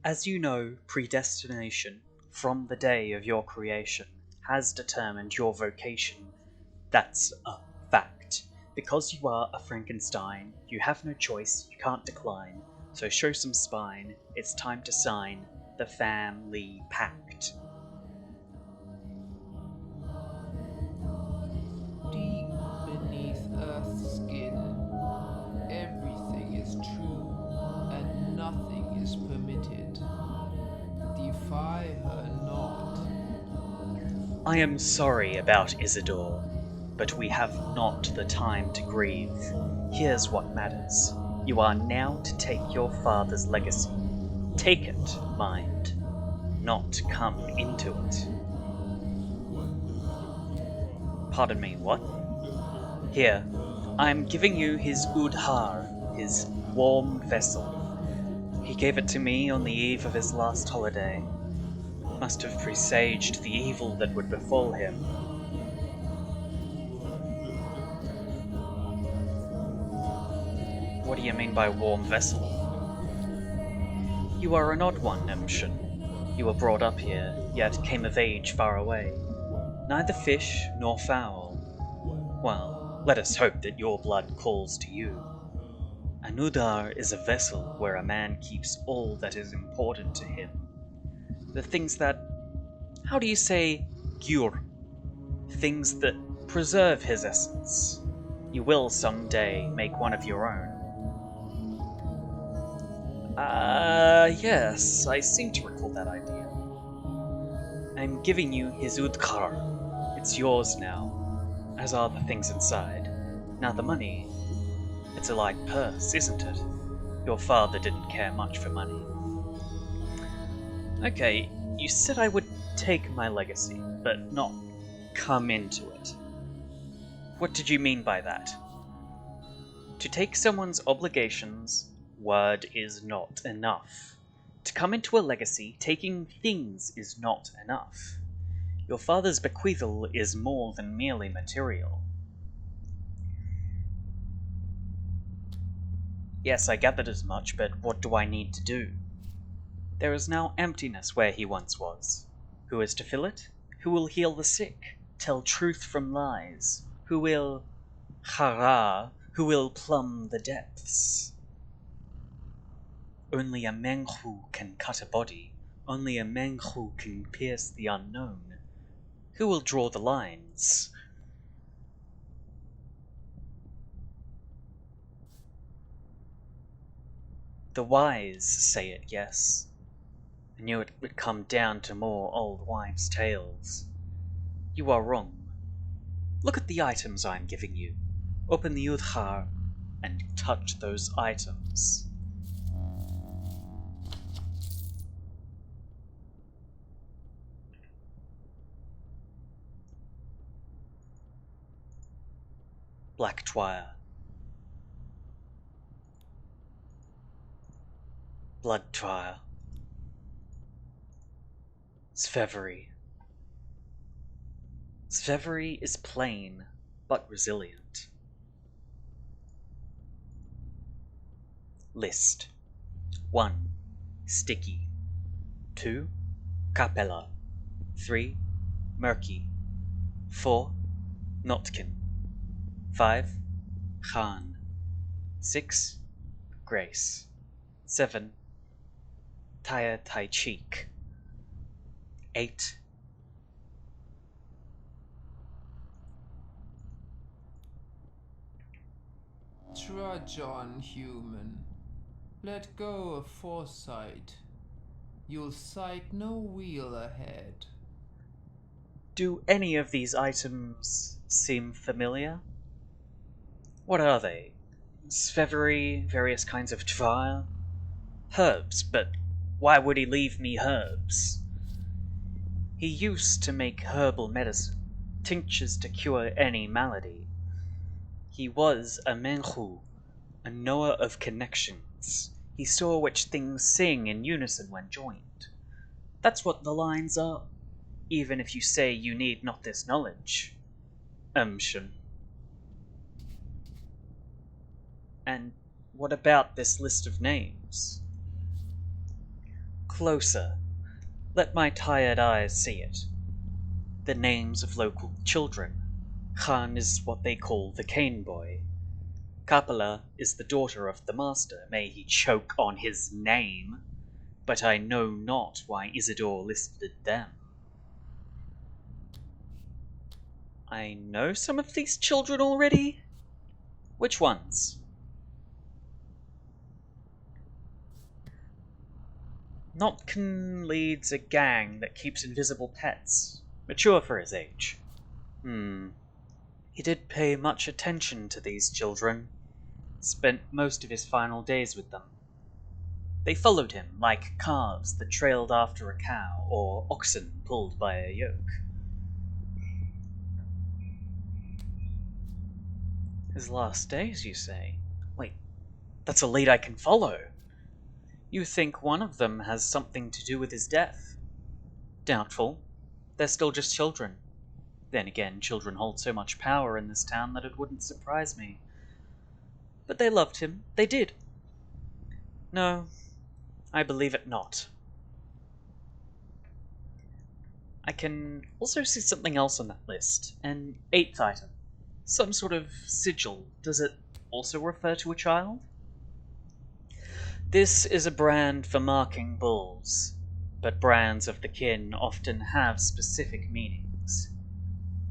As you know, predestination, from the day of your creation, has determined your vocation. That's a fact. Because you are a Frankenstein, you have no choice, you can't decline. So show some spine, it's time to sign the family pact. Deep beneath Earth's skin, everything is true and nothing is permitted. Defy her not. I am sorry about Isidore, but we have not the time to grieve. Here's what matters. You are now to take your father's legacy. Take it, mind, not come into it. Pardon me, what? Here, I am giving you his udhar, his warm vessel. He gave it to me on the eve of his last holiday. Must have presaged the evil that would befall him. What do you mean by warm vessel? You are an odd one, Emshin. You were brought up here, yet came of age far away. Neither fish nor fowl. Well, let us hope that your blood calls to you. An udar is a vessel where a man keeps all that is important to him. The things that, how do you say, gyur? Things that preserve his essence. You will someday make one of your own. Yes, I seem to recall that idea. I'm giving you his udkar. It's yours now, as are the things inside. Now the money, it's a light purse, isn't it? Your father didn't care much for money. Okay, you said I would take my legacy, but not come into it. What did you mean by that? To take someone's obligations, word is not enough. To come into a legacy, taking things is not enough. Your father's bequeathal is more than merely material. Yes, I gathered as much, but what do I need to do? There is now emptiness where he once was. Who is to fill it? Who will heal the sick? Tell truth from lies? Who will... Hara, who will plumb the depths? Only a Menghu can cut a body. Only a Menghu can pierce the unknown. Who will draw the lines? The wise say it, yes. I knew it would come down to more old wives' tales. You are wrong. Look at the items I'm giving you. Open the Udhar and touch those items. Black Twire. Blood Twire. Svevery. Svevery is plain, but resilient. List. 1. Sticky. 2. Capella. 3. Murky. 4. Notkin. 5. Khan. 6. Grace. 7. Taya Tai Cheek. 8. Trudge on, human. Let go of foresight. You'll sight no wheel ahead. Do any of these items seem familiar? What are they? Svevery, various kinds of twire? Herbs, but why would he leave me herbs? He used to make herbal medicine, tinctures to cure any malady. He was a Menhu, a knower of connections. He saw which things sing in unison when joined. That's what the lines are, even if you say you need not this knowledge. Umshin. And what about this list of names? closer. Let my tired eyes see it. The names of local children. Khan is what they call the cane boy. Kapala is the daughter of the master, may he choke on his name. But I know not why Isidore listed them. I know some of these children already? Which ones? Notkin leads a gang that keeps invisible pets. Mature for his age. He did pay much attention to these children. Spent most of his final days with them. They followed him like calves that trailed after a cow, or oxen pulled by a yoke. His last days, you say? Wait, that's a lead I can follow. You think one of them has something to do with his death? Doubtful. They're still just children. Then again, children hold so much power in this town that it wouldn't surprise me. But they loved him. They did. No, I believe it not. I can also see something else on that list. An 8th item. Some sort of sigil. Does it also refer to a child? This is a brand for marking bulls, but brands of the kin often have specific meanings.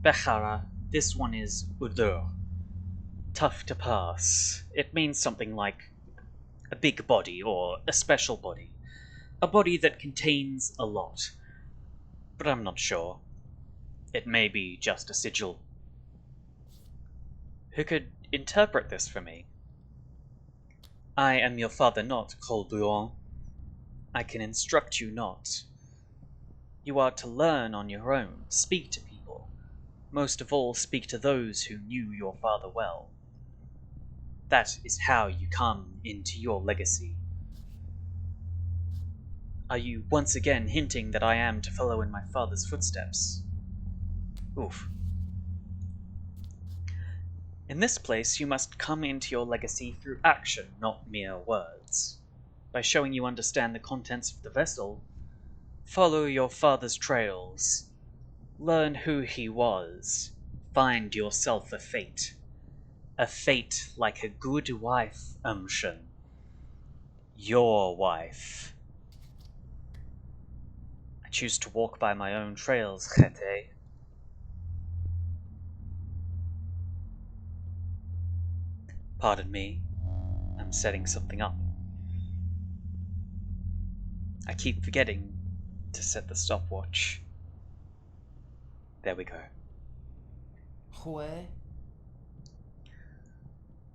Behara, this one is Udur. Tough to pass. It means something like a big body or a special body. A body that contains a lot. But I'm not sure. It may be just a sigil. Who could interpret this for me? I am your father not, Colburon. I can instruct you not. You are to learn on your own, speak to people. Most of all, speak to those who knew your father well. That is how you come into your legacy. Are you once again hinting that I am to follow in my father's footsteps? Oof. In this place, you must come into your legacy through action, not mere words. By showing you understand the contents of the vessel, follow your father's trails, learn who he was, find yourself a fate like a good wife, Umshin. Your wife. I choose to walk by my own trails, Khete. Pardon me, I'm setting something up. I keep forgetting to set the stopwatch. There we go. Hue?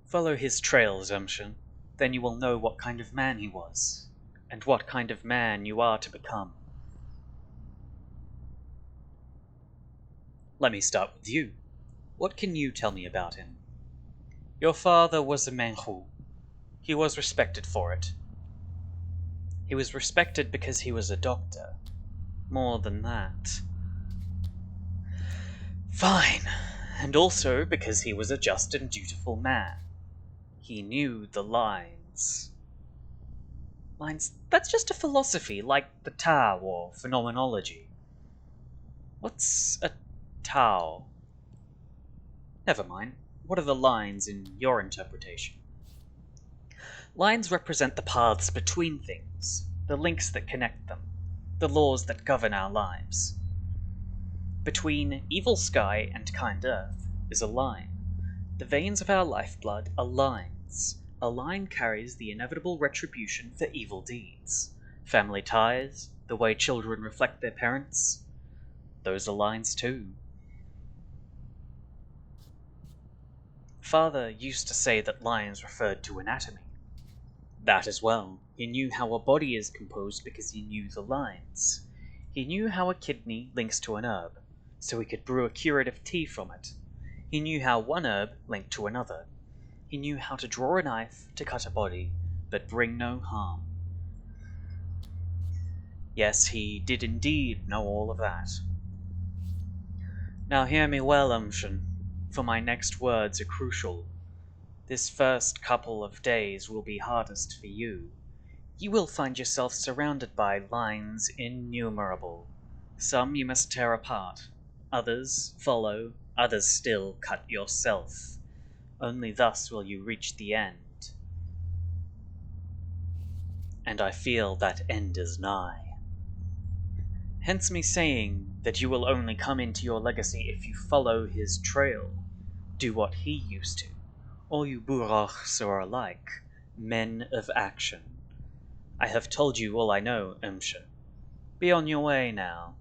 Follow his trails, Umshin. Then you will know what kind of man he was, and what kind of man you are to become. Let me start with you. What can you tell me about him? Your father was a Menhu. He was respected for it. He was respected because he was a doctor. More than that. Fine. And also because he was a just and dutiful man. He knew the lines. Lines? That's just a philosophy, like the Tao or phenomenology. What's a Tao? Never mind. What are the lines in your interpretation? Lines represent the paths between things, the links that connect them, the laws that govern our lives. Between evil sky and kind earth is a line. The veins of our lifeblood are lines. A line carries the inevitable retribution for evil deeds. Family ties, the way children reflect their parents, those are lines too. Father used to say that lines referred to anatomy. That as well. He knew how a body is composed because he knew the lines. He knew how a kidney links to an herb, so he could brew a curative tea from it. He knew how one herb linked to another. He knew how to draw a knife to cut a body, but bring no harm. Yes, he did indeed know all of that. Now hear me well, Umshin, for my next words are crucial. This first couple of days will be hardest for you. You will find yourself surrounded by lines innumerable. Some you must tear apart, others follow, others still cut yourself. Only thus will you reach the end. And I feel that end is nigh. Hence me saying that you will only come into your legacy if you follow his trail, do what he used to. All you burachs are alike, men of action. I have told you all I know, Umsha. Be on your way now.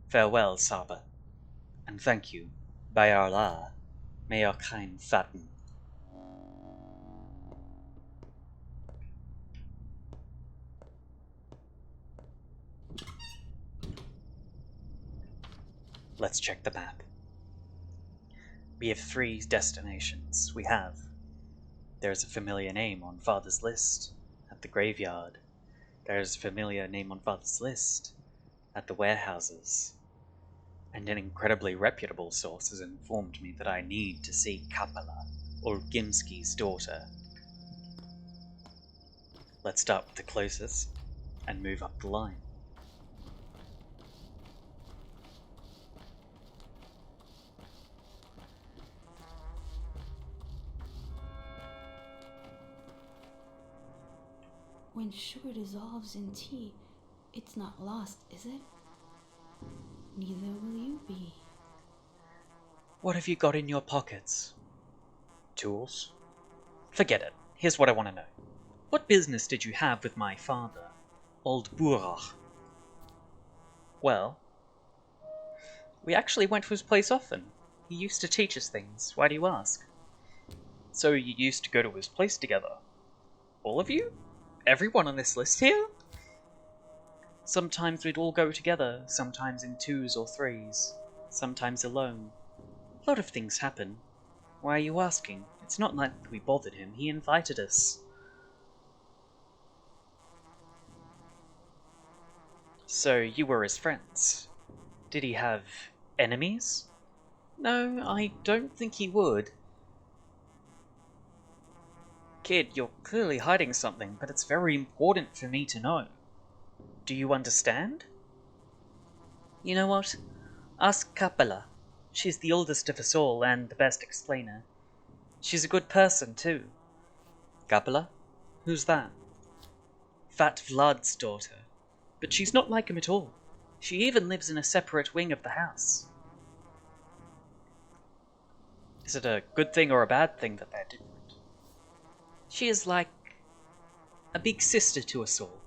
Farewell, Saba, and thank you, by Allah. May your kind fatten. Let's check the map. We have 3 destinations. There's a familiar name on Father's list at the graveyard. There's a familiar name on Father's list at the warehouses. And an incredibly reputable source has informed me that I need to see Kapala, Olgimski's daughter. Let's start with the closest and move up the line. When sugar dissolves in tea, it's not lost, is it? Neither will you be. What have you got in your pockets? Tools? Forget it. Here's what I want to know. What business did you have with my father, old Burach? Well, we actually went to his place often. He used to teach us things. Why do you ask? So you used to go to his place together? All of you? Everyone on this list here? Sometimes we'd all go together, sometimes in 2s or 3s, sometimes alone. A lot of things happen. Why are you asking? It's not like we bothered him, he invited us. So you were his friends. Did he have enemies? No, I don't think he would. Kid, you're clearly hiding something, but it's very important for me to know. Do you understand? You know what? Ask Kapala. She's the oldest of us all and the best explainer. She's a good person, too. Kapala? Who's that? Fat Vlad's daughter. But she's not like him at all. She even lives in a separate wing of the house. Is it a good thing or a bad thing that they're different? She is like a big sister to us all.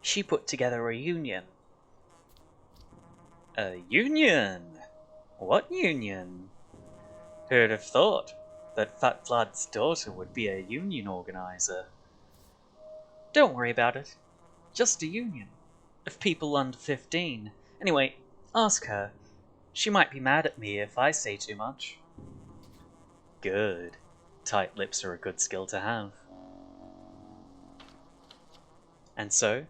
She put together a union. A union? What union? Who'd have thought that Fat Vlad's daughter would be a union organizer? Don't worry about it. Just a union. Of people under 15. Anyway, ask her. She might be mad at me if I say too much. Good. Tight lips are a good skill to have. And so,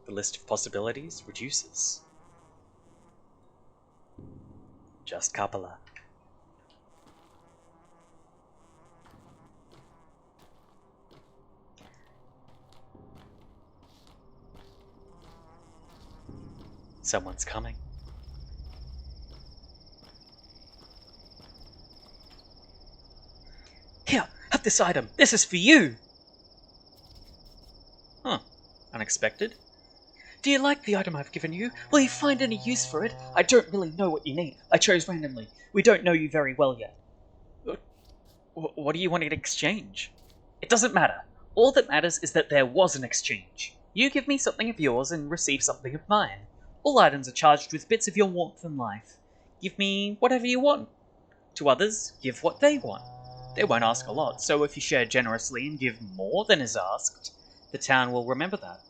the list of possibilities reduces. Just Kapala. Someone's coming. Here, have this item. This is for you. Huh. Unexpected. Do you like the item I've given you? Will you find any use for it? I don't really know what you need. I chose randomly. We don't know you very well yet. What do you want in exchange? It doesn't matter. All that matters is that there was an exchange. You give me something of yours and receive something of mine. All items are charged with bits of your warmth and life. Give me whatever you want. To others, give what they want. They won't ask a lot, so if you share generously and give more than is asked, the town will remember that.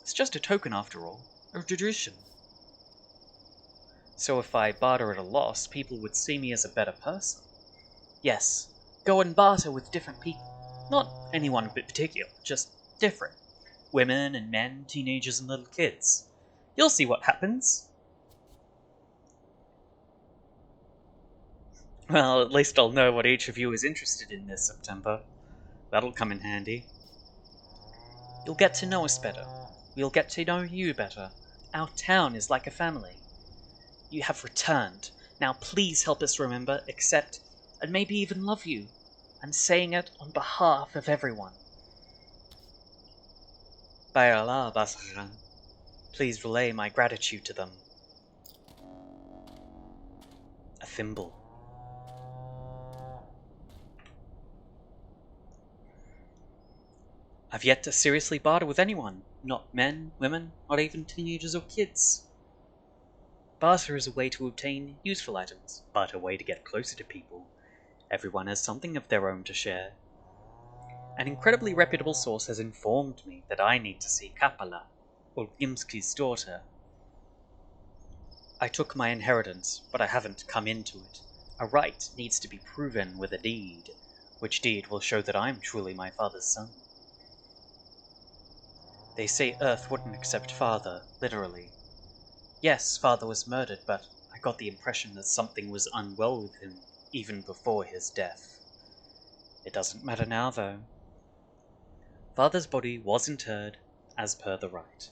It's just a token after all, a tradition. So if I barter at a loss, people would see me as a better person. Yes, go and barter with different people. Not anyone in particular, just different. Women and men, teenagers and little kids. You'll see what happens. Well, at least I'll know what each of you is interested in this September. That'll come in handy. You'll get to know us better. We'll get to know you better. Our town is like a family. You have returned. Now please help us remember, accept, and maybe even love you. I'm saying it on behalf of everyone. By Allah, Basaran, please relay my gratitude to them. A thimble. I've yet to seriously barter with anyone. Not men, women, not even teenagers or kids. Barter is a way to obtain useful items, but a way to get closer to people. Everyone has something of their own to share. An incredibly reputable source has informed me that I need to see Kapala, Olgimski's daughter. I took my inheritance, but I haven't come into it. A right needs to be proven with a deed, which deed will show that I'm truly my father's son. They say Earth wouldn't accept father, literally. Yes, father was murdered, but I got the impression that something was unwell with him, even before his death. It doesn't matter now, though. Father's body was interred, as per the rite.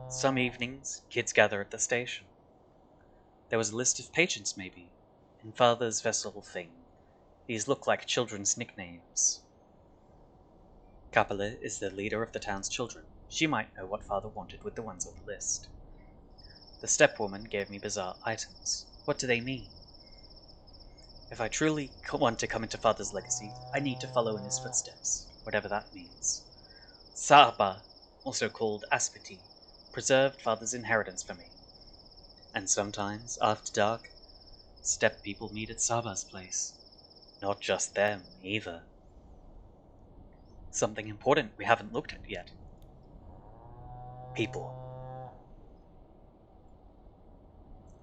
Some evenings, kids gather at the station. There was a list of patrons, maybe, in father's vessel thing. These look like children's nicknames. Kapala is the leader of the town's children. She might know what father wanted with the ones on the list. The stepwoman gave me bizarre items. What do they mean? If I truly want to come into father's legacy, I need to follow in his footsteps, whatever that means. Sarba, also called Aspiti, preserved father's inheritance for me. And sometimes, after dark, steppe people meet at Saba's place. Not just them, either. Something important we haven't looked at yet. People.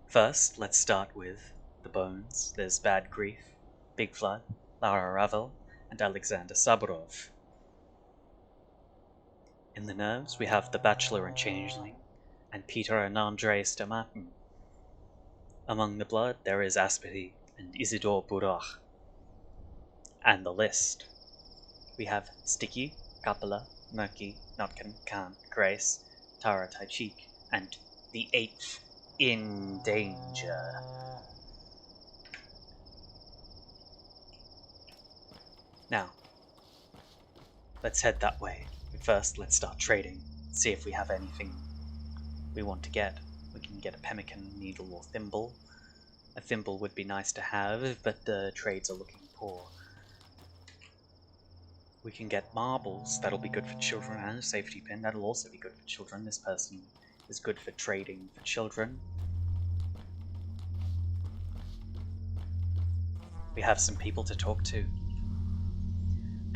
First, let's start with the bones. There's Bad Grief, Big Flood, Lara Ravel, and Alexander Saburov. In the nerves, we have the Bachelor and Changeling, and Peter and Andrei Stamatin. Among the blood, there is Asperi and Isidore Burach. And the list. We have Sticky, Kapala, Murky, Notkin, Khan, Grace, Tara Taichik, and the 8th in danger. Now, let's head that way. But first, let's start trading. See if we have anything we want to get. We can get a pemmican, needle, or thimble. A thimble would be nice to have, but the trades are looking poor. We can get marbles, that'll be good for children, and a safety pin, that'll also be good for children. This person is good for trading for children. We have some people to talk to.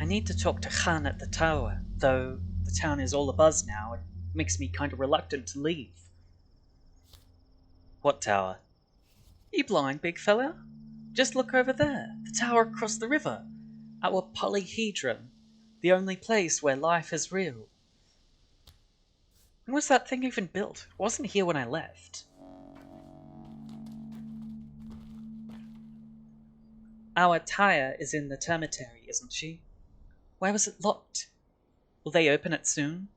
I need to talk to Khan at the tower, though the town is all abuzz now. It makes me kind of reluctant to leave. What tower? You blind, big fella? Just look over there, the tower across the river. Our polyhedron, the only place where life is real. When was that thing even built? It wasn't here when I left. Our Taya is in the termitary, isn't she? Why was it locked? Will they open it soon?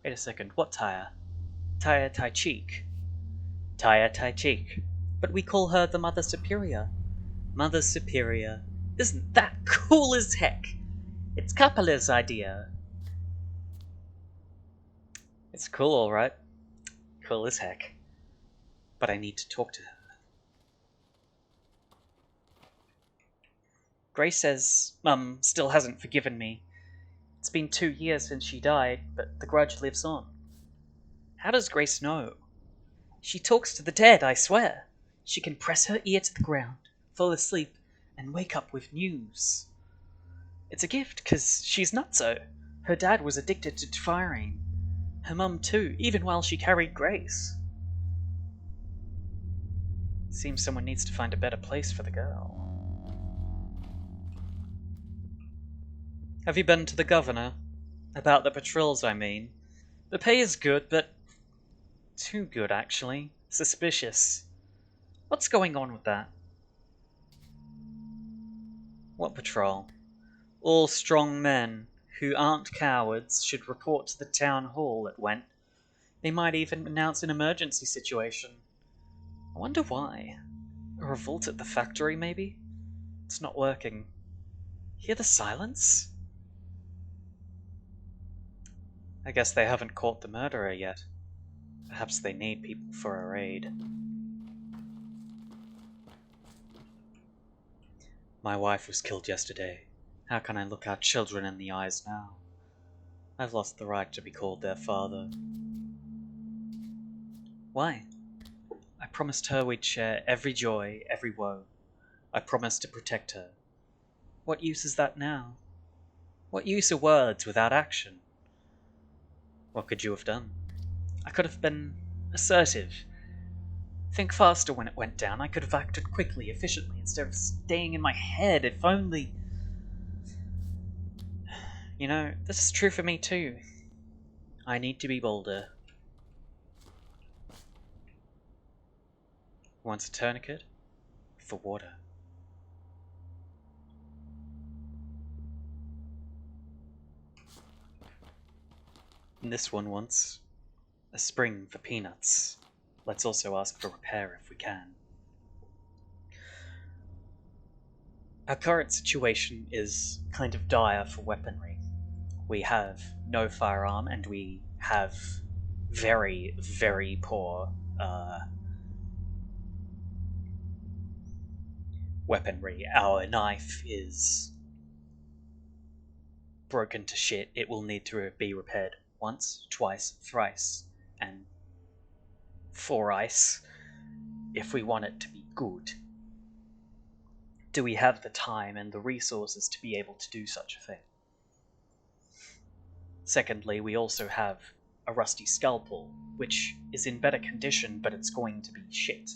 Wait a second, what Taya? Taya Taichik. Taya Taichik. But we call her the Mother Superior. Mother Superior. Isn't that cool as heck? It's Kapala's idea. It's cool, alright. Cool as heck. But I need to talk to her. Grace says Mum still hasn't forgiven me. It's been 2 years since she died, but the grudge lives on. How does Grace know? She talks to the dead, I swear. She can press her ear to the ground, fall asleep, and wake up with news. It's a gift, 'cause she's nutso. Her dad was addicted to tyrene. Her mum too, even while she carried Grace. Seems someone needs to find a better place for the girl. Have you been to the governor? About the patrols, I mean. The pay is good, but too good, actually. Suspicious. What's going on with that? What patrol? All strong men. who aren't cowards should report to the town hall it went. They might even announce an emergency situation. I wonder why. A revolt at the factory, maybe? It's not working. Hear the silence? I guess they haven't caught the murderer yet. Perhaps they need people for a raid. My wife was killed yesterday. How can I look our children in the eyes now? I've lost the right to be called their father. Why? I promised her we'd share every joy, every woe. I promised to protect her. What use is that now? What use are words without action? What could you have done? I could have been assertive. Think faster when it went down. I could have acted quickly, efficiently, instead of staying in my head. If only... You know, this is true for me too. I need to be bolder. Wants a tourniquet? For water. And this one wants a spring for peanuts. Let's also ask for repair if we can. Our current situation is kind of dire for weaponry. We have no firearm and we have very, very poor weaponry. Our knife is broken to shit. It will need to be repaired once, twice, thrice, and fourice if we want it to be good. Do we have the time and the resources to be able to do such a thing? Secondly, we also have a rusty scalpel, which is in better condition, but it's going to be shit.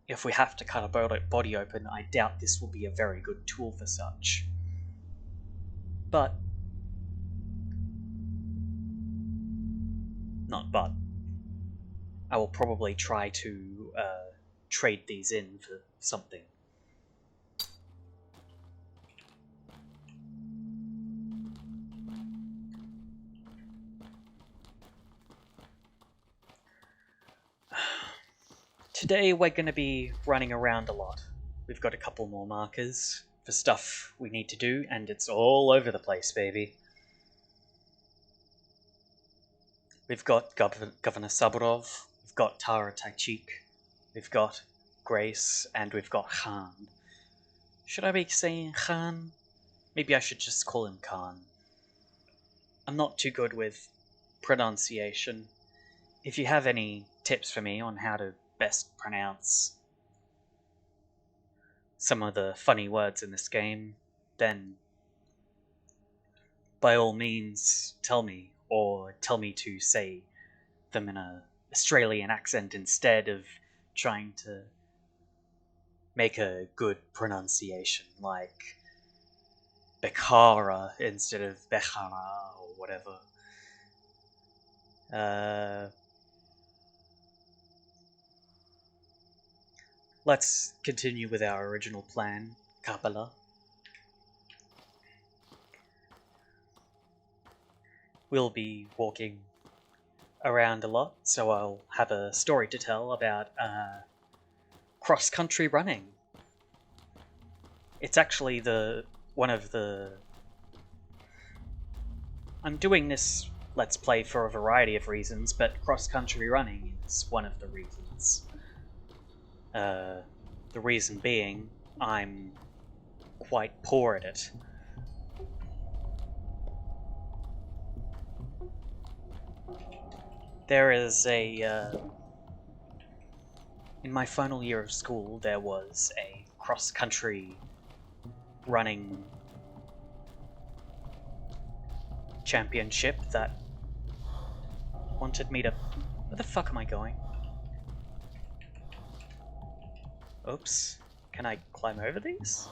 If we have to cut a body open, I doubt this will be a very good tool for such. But... Not but. I will probably try to trade these in for something. Today we're going to be running around a lot. We've got a couple more markers for stuff we need to do, and it's all over the place, baby. We've got Governor Saburov, we've got Tara Taichik, we've got Grace, and we've got Khan. Should I be saying Khan? Maybe I should just call him Khan. I'm not too good with pronunciation. If you have any tips for me on how to best pronounce some of the funny words in this game, then by all means tell me, or tell me to say them in an Australian accent instead of trying to make a good pronunciation, like Bekhara instead of Bekhara or whatever. Let's continue with our original plan, Kapala. We'll be walking around a lot, so I'll have a story to tell about cross-country running. It's actually I'm doing this Let's Play for a variety of reasons, but cross-country running is one of the reasons. The reason being, I'm quite poor at it. There is in my final year of school, there was a cross-country running championship that wanted me to... Where the fuck am I going? Oops. Can I climb over these?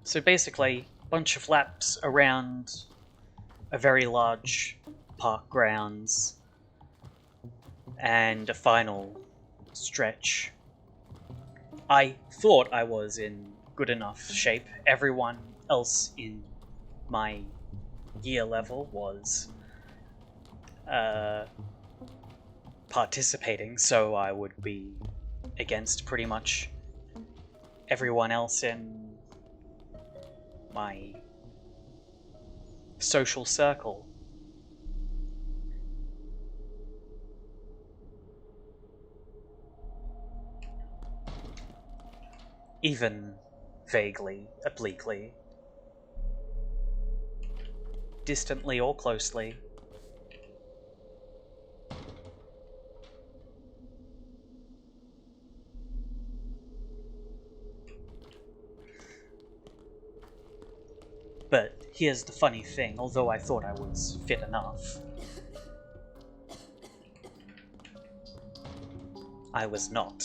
So basically, a bunch of laps around a very large park grounds and a final stretch. I thought I was in good enough shape. Everyone else in my year level was participating, so I would be against pretty much everyone else in my social circle. Even vaguely, obliquely, distantly or closely. But here's the funny thing, although I thought I was fit enough, I was not.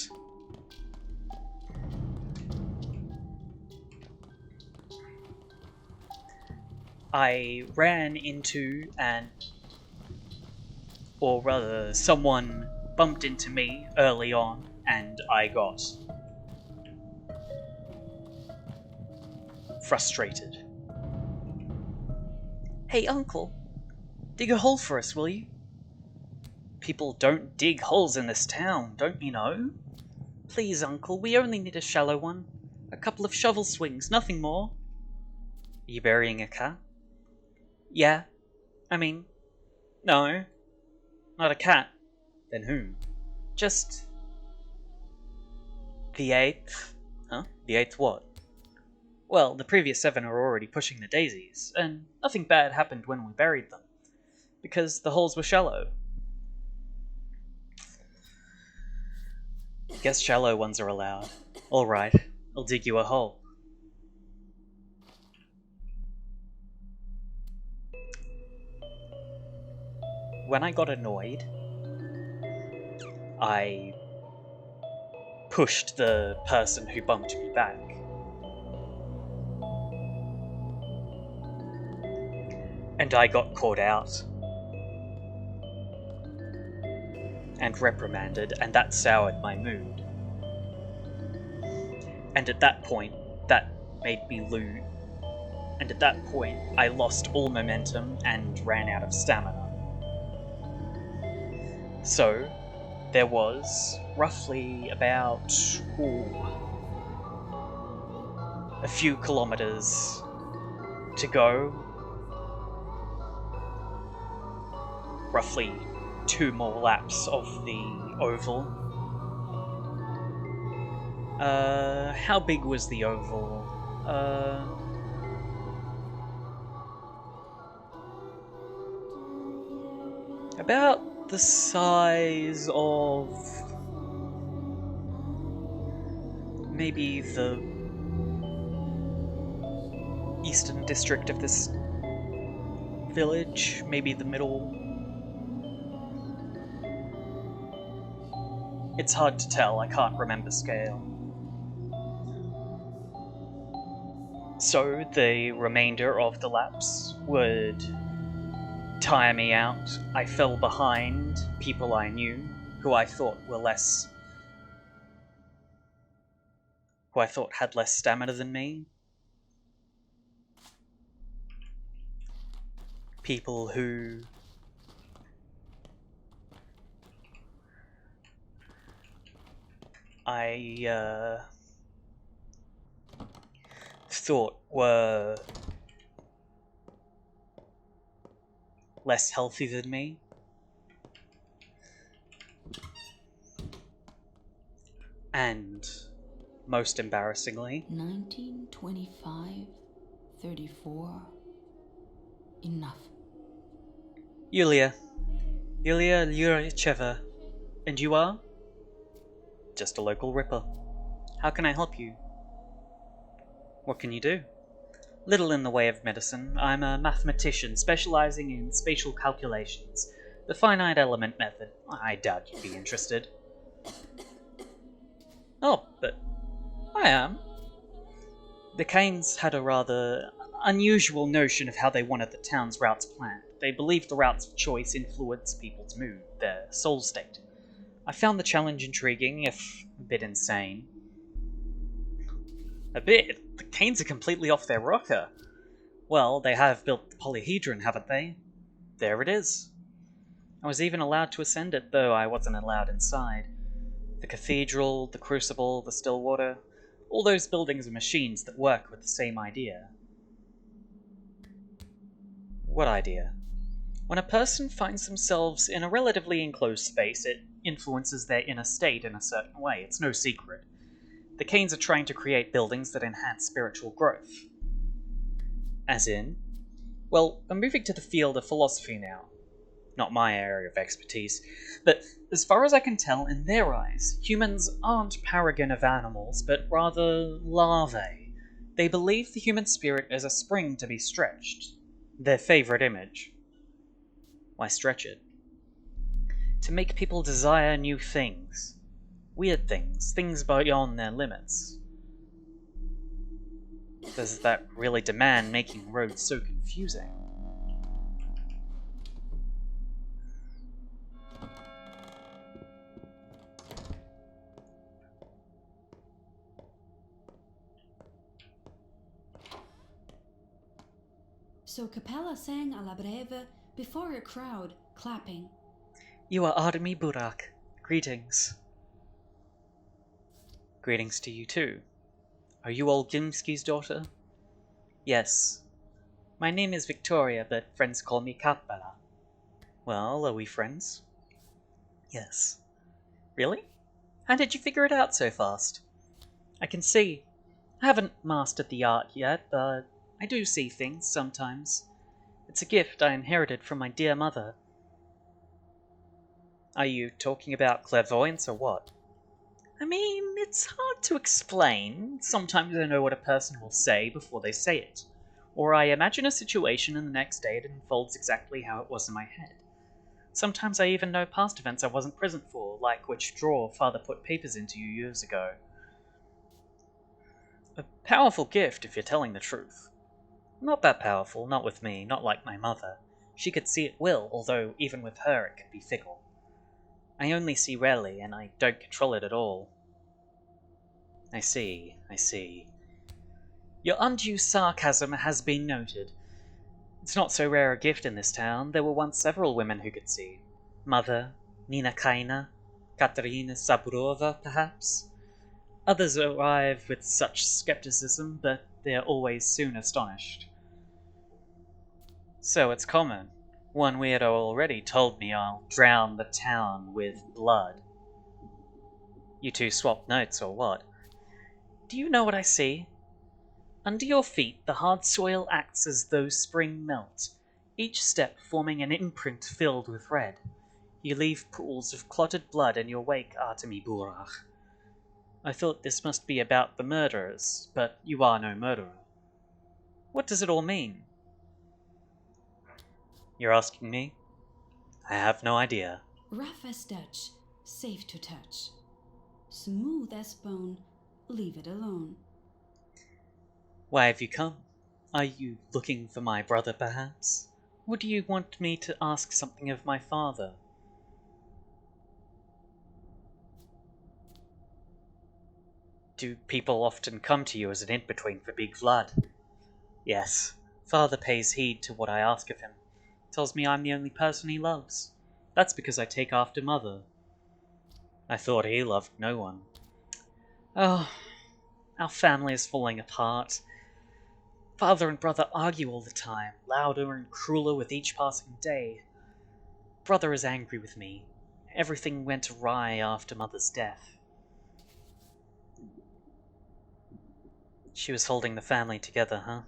I ran into or rather, someone bumped into me early on, and I got frustrated. Hey, Uncle, dig a hole for us, will you? People don't dig holes in this town, don't you know? Please, Uncle, we only need a shallow one. A couple of shovel swings, nothing more. Are you burying a cat? Yeah. I mean, no. Not a cat. Then whom? Just... the 8th. Huh? The 8th what? Well, the previous 7 are already pushing the daisies, and nothing bad happened when we buried them. Because the holes were shallow. Guess shallow ones are allowed. Alright, I'll dig you a hole. When I got annoyed, I pushed the person who bumped me back. And I got caught out. And reprimanded, and that soured my mood. And at that point, that made me lose. And at that point, I lost all momentum and ran out of stamina. So, there was roughly about a few kilometers to go. Roughly 2 more laps of the oval. How big was the oval? About the size of maybe the eastern district of this village, maybe the middle. It's hard to tell, I can't remember scale. So the remainder of the laps would tire me out. I fell behind people I knew, who I thought had less stamina than me. People who I thought were less healthy than me. And most embarrassingly, 1925, 34. Enough. Yulia Lyuricheva. And you are? Just a local ripper. How can I help you? What can you do? Little in the way of medicine. I'm a mathematician specializing in spatial calculations. The finite element method. I doubt you'd be interested. Oh, but I am. The Canes had a rather unusual notion of how they wanted the town's routes planned. They believed the routes of choice influenced people's mood, their soul state. I found the challenge intriguing, if a bit insane. A bit? The Canes are completely off their rocker. Well, they have built the polyhedron, haven't they? There it is. I was even allowed to ascend it, though I wasn't allowed inside. The cathedral, the crucible, the still water, all those buildings are machines that work with the same idea. What idea? When a person finds themselves in a relatively enclosed space, it influences their inner state in a certain way. It's no secret. The Canes are trying to create buildings that enhance spiritual growth. As in? Well, I'm moving to the field of philosophy now. Not my area of expertise, but as far as I can tell, in their eyes, humans aren't paragon of animals, but rather larvae. They believe the human spirit is a spring to be stretched. Their favourite image. Why stretch it? To make people desire new things. Weird things, things beyond their limits. Does that really demand making roads so confusing? So Capella sang alla breve before a crowd, clapping. You are Artemi Burak. Greetings. Greetings to you too. Are you old Gimski's daughter? Yes. My name is Victoria, but friends call me Capella. Well, are we friends? Yes. Really? How did you figure it out so fast? I can see. I haven't mastered the art yet, but I do see things sometimes. It's a gift I inherited from my dear mother. Are you talking about clairvoyance or what? I mean, it's hard to explain. Sometimes I know what a person will say before they say it. Or I imagine a situation and the next day it unfolds exactly how it was in my head. Sometimes I even know past events I wasn't present for, like which drawer Father put papers into years ago. A powerful gift, if you're telling the truth. Not that powerful, not with me, not like my mother. She could see at will, although even with her it could be fickle. I only see rarely, and I don't control it at all. I see, I see. Your undue sarcasm has been noted. It's not so rare a gift in this town. There were once several women who could see. Mother, Nina Kaina, Katerina Saburova, perhaps. Others arrive with such skepticism, but they're always soon astonished. So it's common. One weirdo already told me I'll drown the town with blood. You two swapped notes or what? Do you know what I see? Under your feet, the hard soil acts as though spring melt, each step forming an imprint filled with red. You leave pools of clotted blood in your wake, Artemi Burach. I thought this must be about the murderers, but you are no murderer. What does it all mean? You're asking me? I have no idea. Rough as Dutch, safe to touch. Smooth as bone, leave it alone. Why have you come? Are you looking for my brother, perhaps? Or do you want me to ask something of my father? Do people often come to you as an in-between for big blood? Yes. Father pays heed to what I ask of him. Tells me I'm the only person he loves. That's because I take after Mother. I thought he loved no one. Oh, our family is falling apart. Father and brother argue all the time, louder and crueler with each passing day. Brother is angry with me. Everything went awry after Mother's death. She was holding the family together, huh?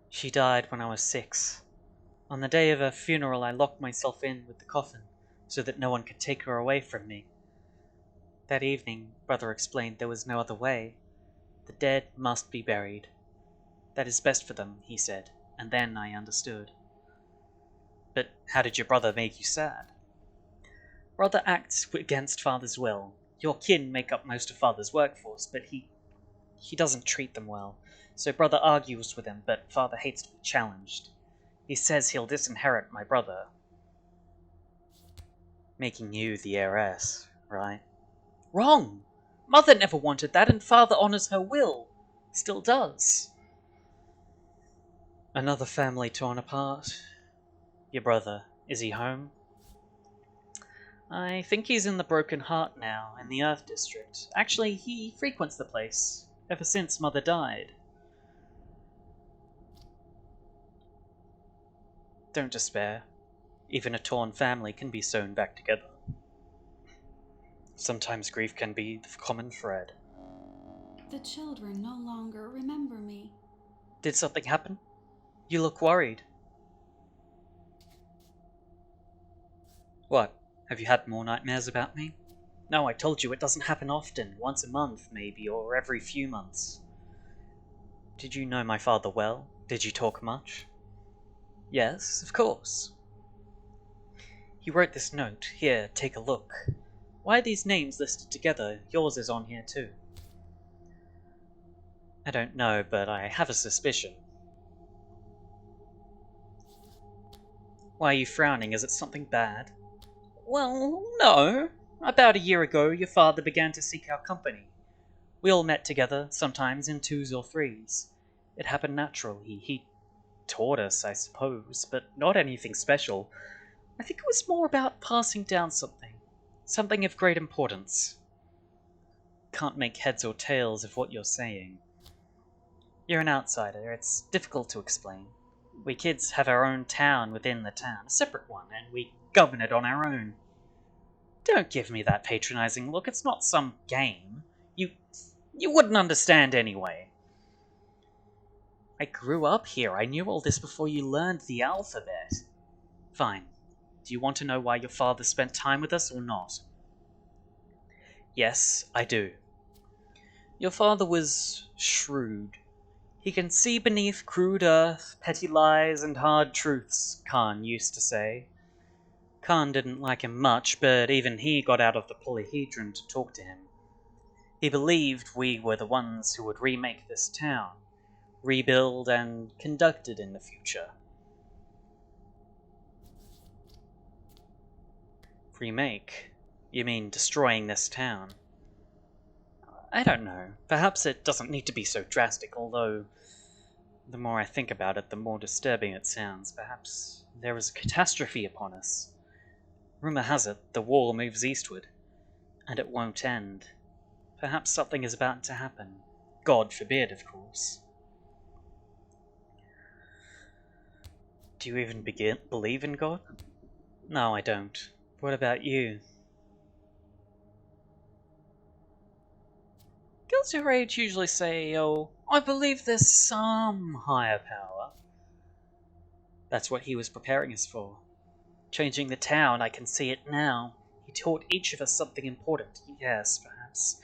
She died when I was 6. On the day of her funeral, I locked myself in with the coffin so that no one could take her away from me. That evening, Brother explained there was no other way. The dead must be buried. That is best for them, he said, and then I understood. But how did your brother make you sad? Brother acts against Father's will. Your kin make up most of Father's workforce, but he doesn't treat them well. So Brother argues with him, but Father hates to be challenged. He says he'll disinherit my brother. Making you the heiress, right? Wrong! Mother never wanted that, and father honors her will. Still does. Another family torn apart. Your brother, is he home? I think he's in the Broken Heart now, in the Earth District. Actually, he frequents the place, ever since Mother died. Don't despair. Even a torn family can be sewn back together. Sometimes grief can be the common thread. The children no longer remember me. Did something happen? You look worried. What? Have you had more nightmares about me? No, I told you it doesn't happen often. Once a month, maybe, or every few months. Did you know my father well? Did you talk much? Yes, of course. He wrote this note. Here, take a look. Why are these names listed together? Yours is on here too. I don't know, but I have a suspicion. Why are you frowning? Is it something bad? Well, no. About a year ago, your father began to seek our company. We all met together, sometimes in twos or threes. It happened naturally. He taught us, I suppose, but not anything special. I think it was more about passing down something. Something of great importance. Can't make heads or tails of what you're saying. You're an outsider. It's difficult to explain. We kids have our own town within the town, a separate one, and we govern it on our own. Don't give me that patronizing look. It's not some game. You wouldn't understand anyway. I grew up here. I knew all this before you learned the alphabet. Fine. Do you want to know why your father spent time with us or not? Yes, I do. Your father was shrewd. He can see beneath crude earth, petty lies, and hard truths, Khan used to say. Khan didn't like him much, but even he got out of the polyhedron to talk to him. He believed we were the ones who would remake this town, rebuild and conduct it in the future. Remake? You mean destroying this town? I don't know. Perhaps it doesn't need to be so drastic, although the more I think about it, the more disturbing it sounds. Perhaps there is a catastrophe upon us. Rumor has it the war moves eastward, and it won't end. Perhaps something is about to happen. God forbid, of course. Do you even believe in God? No, I don't. What about you? Girls your age usually say, oh, I believe there's some higher power. That's what he was preparing us for. Changing the town, I can see it now. He taught each of us something important. Yes, perhaps.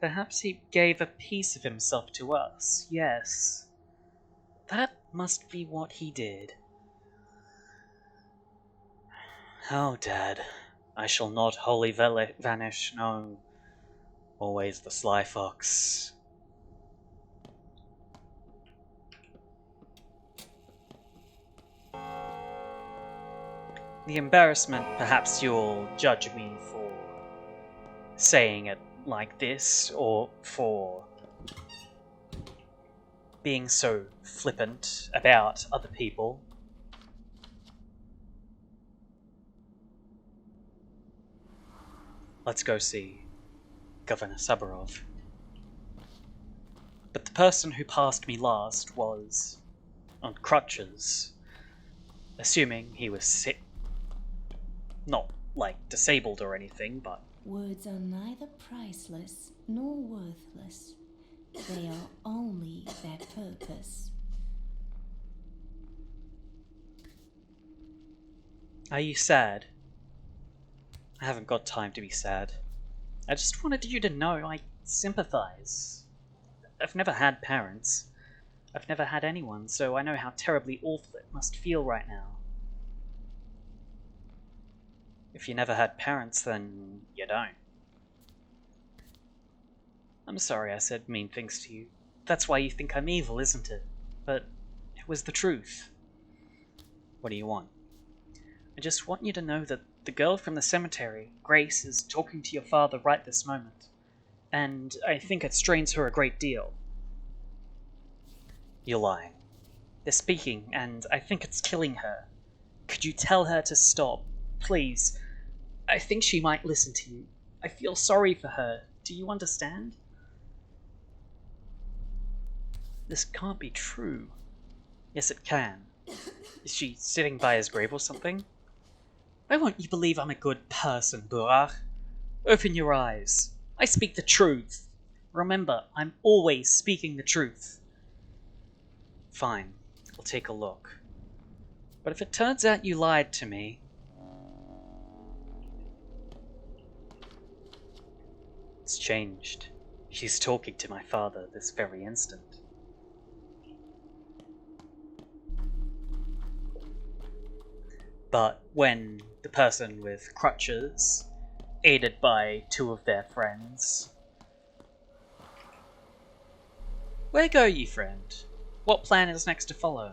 Perhaps he gave a piece of himself to us. Yes. That must be what he did. Oh, Dad. I shall not wholly vanish, no. Always the sly fox. The embarrassment, perhaps you'll judge me for saying it like this, or for being so flippant about other people. Let's go see Governor Saburov. But the person who passed me last was on crutches, assuming he was sick. Not, like, disabled or anything, but... Words are neither priceless nor worthless. They are only their purpose. Are you sad? I haven't got time to be sad. I just wanted you to know I sympathize. I've never had parents. I've never had anyone, so I know how terribly awful it must feel right now. If you never had parents, then you don't. I'm sorry I said mean things to you. That's why you think I'm evil, isn't it? But it was the truth. What do you want? I just want you to know that The girl from the cemetery, Grace, is talking to your father right this moment, and I think it strains her a great deal. You're lying. They're speaking, and I think it's killing her. Could you tell her to stop? Please. I think she might listen to you. I feel sorry for her. Do you understand? This can't be true. Yes, it can. Is she sitting by his grave or something? Why won't you believe I'm a good person, Burak? Open your eyes. I speak the truth. Remember, I'm always speaking the truth. Fine, I'll take a look. But if it turns out you lied to me... It's changed. She's talking to my father this very instant. But when the person with crutches, aided by two of their friends... Where go ye, friend? What plan is next to follow?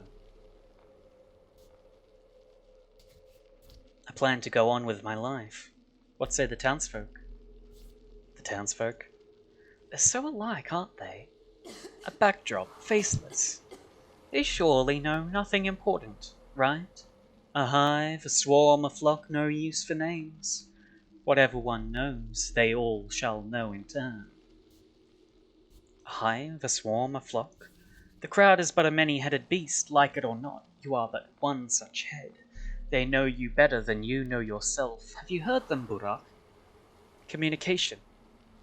I plan to go on with my life. What say the townsfolk? The townsfolk? They're so alike, aren't they? A backdrop, faceless. They surely know nothing important, right? A hive, a swarm, a flock, no use for names. Whatever one knows, they all shall know in turn. A hive, a swarm, a flock? The crowd is but a many-headed beast, like it or not. You are but one such head. They know you better than you know yourself. Have you heard them, Burak? Communication.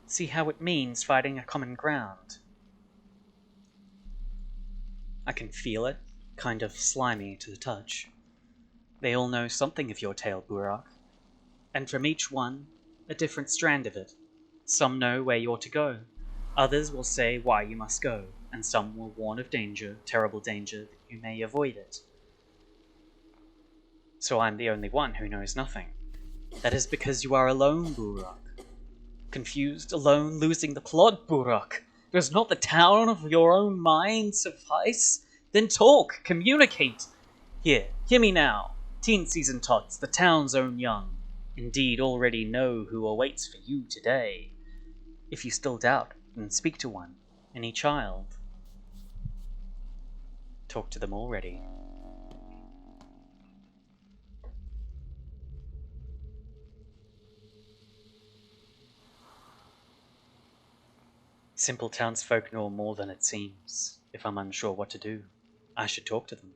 See how it means fighting a common ground. I can feel it, kind of slimy to the touch. They all know something of your tale, Burak. And from each one, a different strand of it. Some know where you're to go. Others will say why you must go. And some will warn of danger, terrible danger, that you may avoid it. So I'm the only one who knows nothing. That is because you are alone, Burak. Confused, alone, losing the plot, Burak. Does not the town of your own mind suffice? Then talk, communicate. Here, hear me now. Teen season tots, the town's own young. Indeed, already know who awaits for you today. If you still doubt, then speak to one, any child. Talk to them already. Simple townsfolk know more than it seems. If I'm unsure what to do, I should talk to them.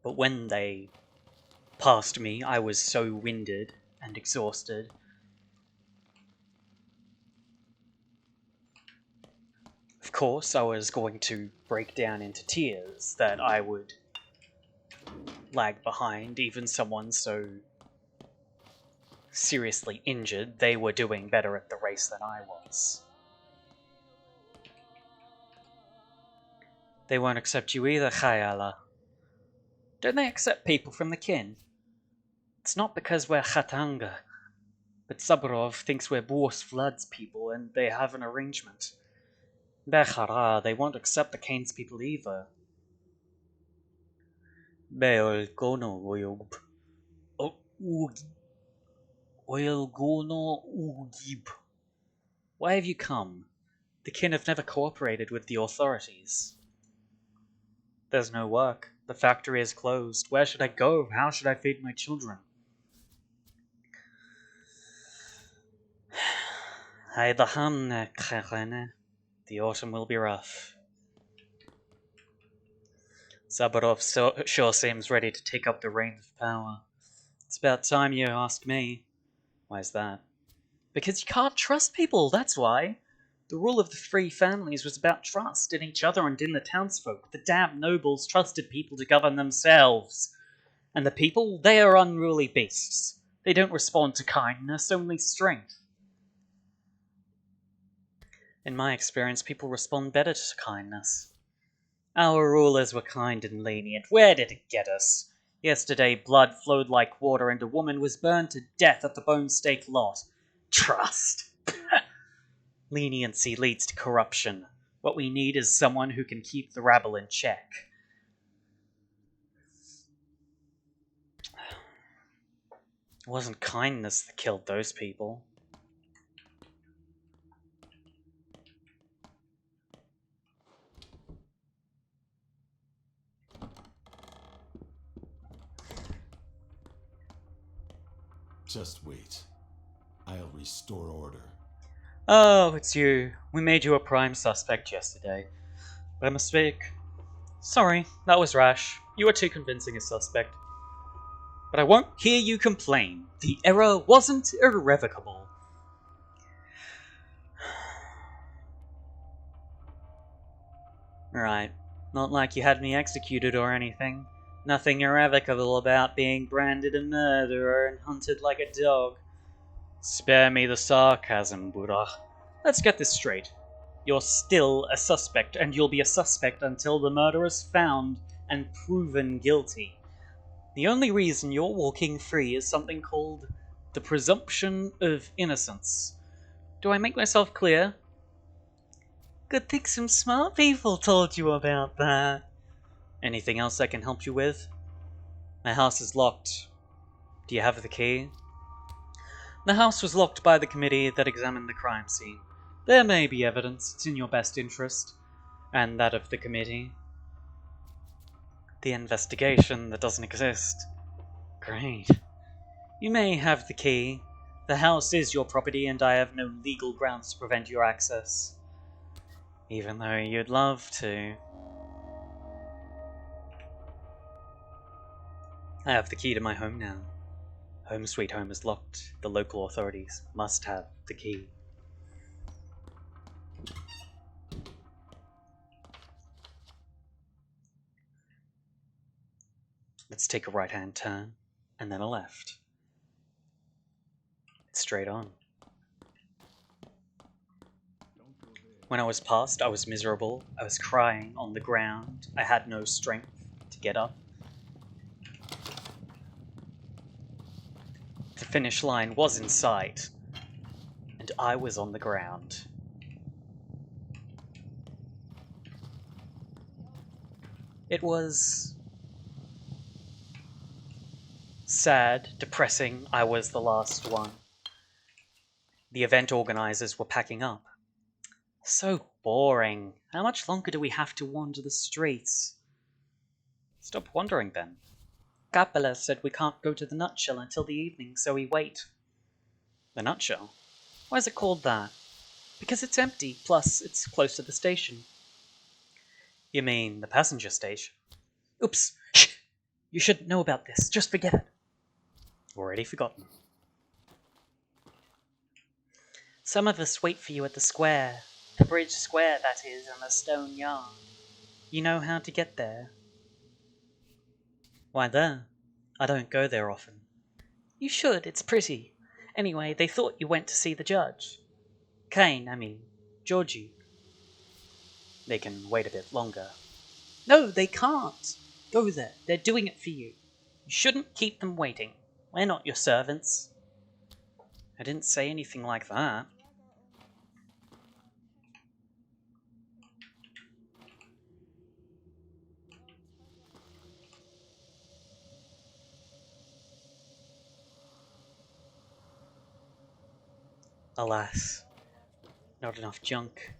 But when they passed me, I was so winded and exhausted. Of course, I was going to break down into tears that I would lag behind even someone so seriously injured. They were doing better at the race than I was. They won't accept you either, Khayala. Don't they accept people from the kin? It's not because we're Khatanga, but Saburov thinks we're Boris Vlad's people and they have an arrangement. Bechara, they won't accept the Kane's people either. Beol Gono Oyub. Oil Gono Ugib. Why have you come? The kin have never cooperated with the authorities. There's no work. The factory is closed. Where should I go? How should I feed my children? The autumn will be rough. Saburov sure seems ready to take up the reins of power. It's about time you ask me. Why's that? Because you can't trust people, that's why. The rule of the three families was about trust in each other and in the townsfolk. The damn nobles trusted people to govern themselves. And the people, they are unruly beasts. They don't respond to kindness, only strength. In my experience, people respond better to kindness. Our rulers were kind and lenient. Where did it get us? Yesterday, blood flowed like water and a woman was burned to death at the bone stake lot. Trust. Leniency leads to corruption. What we need is someone who can keep the rabble in check. It wasn't kindness that killed those people. Just wait. I'll restore order. Oh, it's you. We made you a prime suspect yesterday. By mistake. Sorry, that was rash. You were too convincing a suspect. But I won't hear you complain. The error wasn't irrevocable. Right. Not like you had me executed or anything. Nothing irrevocable about being branded a murderer and hunted like a dog. Spare me the sarcasm, Buddha. Let's get this straight. You're still a suspect, and you'll be a suspect until the murderer's found and proven guilty. The only reason you're walking free is something called the presumption of innocence. Do I make myself clear? Good thing some smart people told you about that. Anything else I can help you with? My house is locked. Do you have the key? The house was locked by the committee that examined the crime scene. There may be evidence. It's in your best interest. And that of the committee. The investigation that doesn't exist. Great. You may have the key. The house is your property and I have no legal grounds to prevent your access. Even though you'd love to. I have the key to my home now. Home sweet home is locked. The local authorities must have the key. Let's take a right-hand turn, and then a left. It's straight on. When I was past, I was miserable. I was crying on the ground. I had no strength to get up. The finish line was in sight, and I was on the ground. It was sad, depressing. I was the last one. The event organizers were packing up. So boring. How much longer do we have to wander the streets? Stop wandering then. Capella said we can't go to the Nutshell until the evening, so we wait. The Nutshell? Why is it called that? Because it's empty, plus it's close to the station. You mean the passenger station? Oops. Shh. You should know about this. Just forget it. Already forgotten. Some of us wait for you at the square. The bridge square, that is, and the stone yard. You know how to get there? Why there? I don't go there often. You should, it's pretty. Anyway, they thought you went to see the judge. Georgie. They can wait a bit longer. No, they can't. Go there. They're doing it for you. You shouldn't keep them waiting. We're not your servants. I didn't say anything like that. Alas, not enough junk.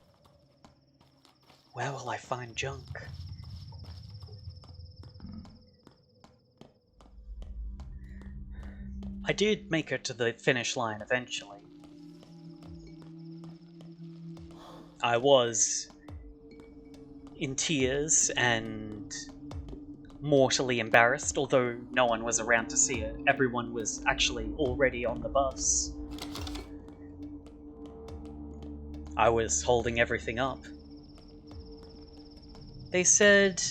Where will I find junk? I did make it to the finish line eventually. I was in tears and mortally embarrassed, although no one was around to see it. Everyone was actually already on the bus. I was holding everything up. They said...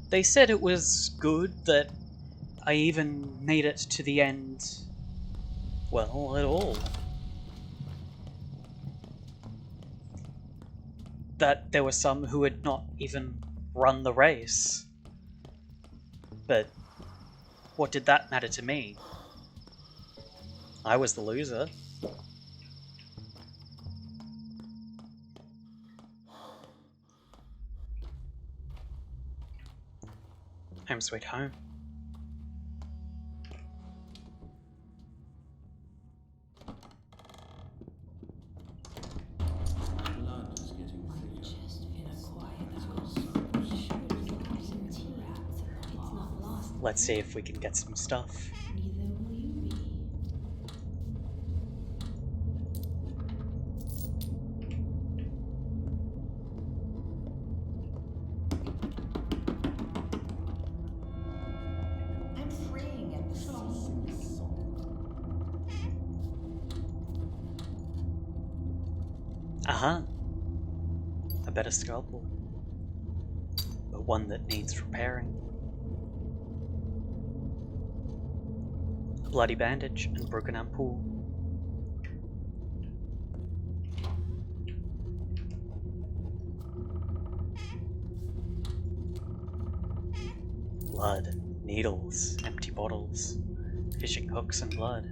They said it was good that I even made it to the end, well, at all. That there were some who had not even run the race. But What did that matter to me? I was the loser. Home sweet home. Blood is getting thicker. Just in a quiet house. Liquid dissolves in tea. It's not lost. Let's see if we can get some stuff. Neither will you be. I'm freeing at the seams. Uh-huh. A better scalpel. But one that needs repairing. A bloody bandage and broken ampoule. Blood, needles, empty bottles, fishing hooks and blood.